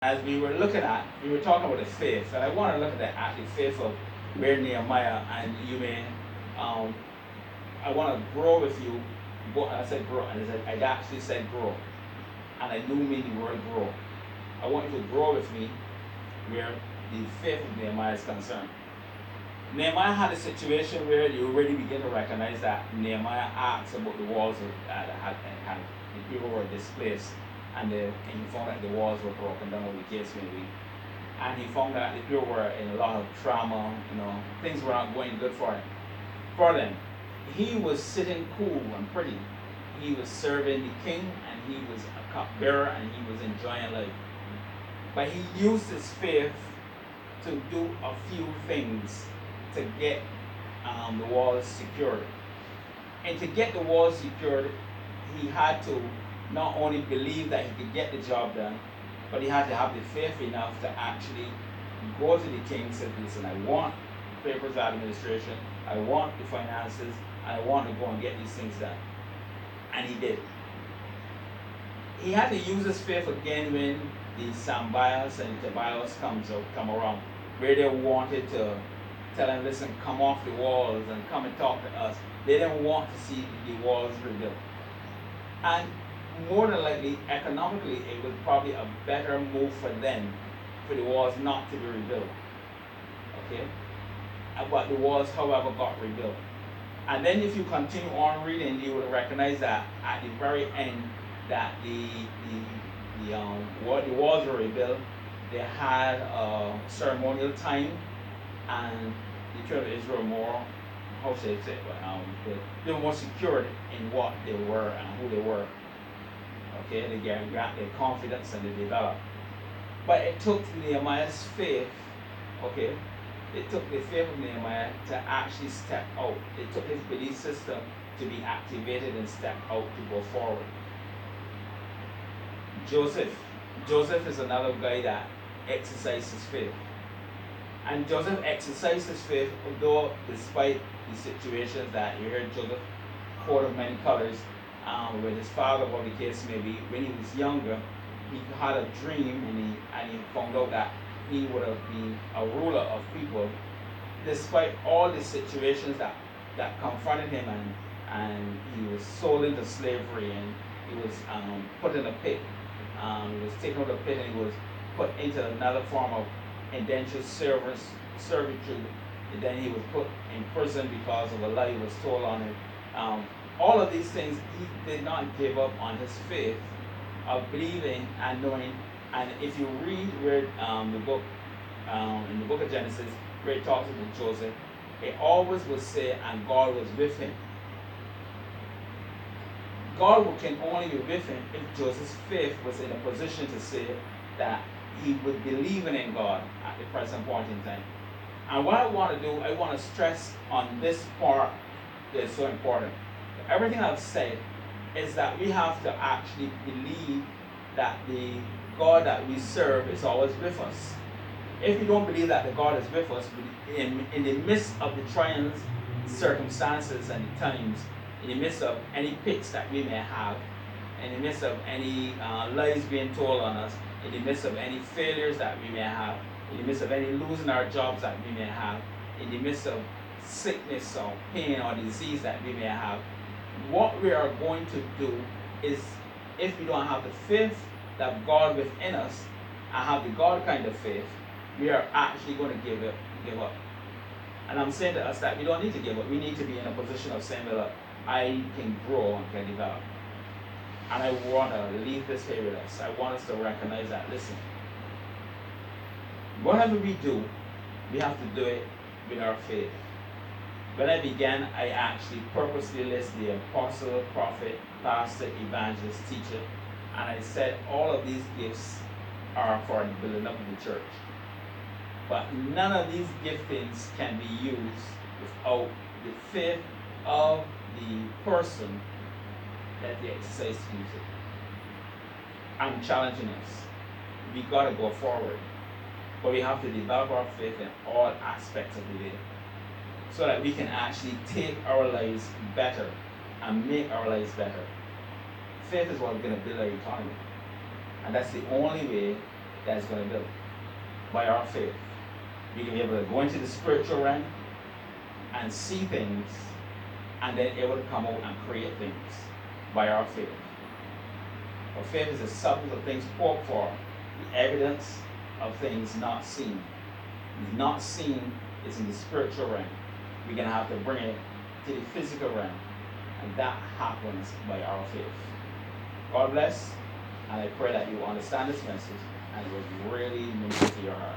As we were talking about the faith, and I want to look at the faith of where Nehemiah, and you may, um, I want to grow with you. I said grow, and I actually said grow, and I do mean the word grow. I want you to grow with me where the faith of Nehemiah is concerned. Nehemiah had a situation where you already begin to recognize that Nehemiah asked about the walls had the people were displaced, and he found that the walls were broken down, or the gates maybe, and he found that the people were in a lot of trauma. Things were not going good for them. He was sitting cool and pretty. He was serving the king, and he was a cupbearer, and he was enjoying life. But he used his faith to do a few things to get the walls secured. And to get the walls secured, he had to not only believe that he could get the job done, but he had to have the faith enough to actually go to the king and say, listen, I want papers of administration, I want the finances, and I want to go and get these things done. And he did. He had to use his faith again when the Sambias and Tobias come around, where they wanted to tell him, listen, come off the walls and come and talk to us. They didn't want to see the walls rebuilt. And more than likely, economically, it was probably a better move for them for the walls not to be rebuilt. Okay? But the walls, however, got rebuilt. And then if you continue on reading, you will recognize that at the very end, that the walls were rebuilt. They had a ceremonial time, and the children of Israel more, how should I say, they were more secured in what they were and who they were. Okay, they gained their confidence and they developed. But it took Nehemiah's faith, okay, it took the faith of Nehemiah to actually step out. It took his belief system to be activated and step out to go forward. Joseph is another guy that exercised his faith. And Joseph exercised his faith, although despite the situations that you heard Joseph coat of many colors, with his father, or the case may be, when he was younger, he had a dream, and he found out that he would have been a ruler of people, despite all the situations that confronted him, and he was sold into slavery, and he was put in a pit. He was taken out of the pit, and he was put into another form of indentured servitude. And then he was put in prison because of a lie he was told on him. All of these things, he did not give up on his faith of believing and knowing. And if you read where the book, in the book of Genesis, where it talks about Joseph, it always would say, and God was with him. God can only be with him if Joseph's faith was in a position to say that he would believe in God at the present point in time. And what I want to do, I want to stress on this part that is so important. Everything I've said is that we have to actually believe that the God that we serve is always with us. If we don't believe that the God is with us, in the midst of the trials, circumstances, and the times, in the midst of any pits that we may have, in the midst of any lies being told on us, in the midst of any failures that we may have, in the midst of any losing our jobs that we may have, in the midst of sickness or pain or disease that we may have, what we are going to do is, if we don't have the faith that God within us and have the God kind of faith, we are actually going to give up. And I'm saying to us that we don't need to give up. We need to be in a position of saying, well, I can grow and can develop. And I want to leave this here with us. I want us to recognize that, listen, whatever we do, we have to do it with our faith. When I began, I actually purposely listed the apostle, prophet, pastor, evangelist, teacher, and I said all of these gifts are for the building up of the church. But none of these giftings can be used without the faith of the person that they exercise to use it. I'm challenging us. We got to go forward. But we have to develop our faith in all aspects of the day, so that we can actually take our lives better and make our lives better. Faith is what's going to build our economy. And that's the only way that's going to build by our faith. We can be able to go into the spiritual realm and see things, and then able to come out and create things by our faith. Our faith is the substance of things hoped for, the evidence of things not seen. Not seen is in the spiritual realm. We're going to have to bring it to the physical realm, and that happens by our faith. God bless, and I pray that you understand this message and it will really minister to your heart.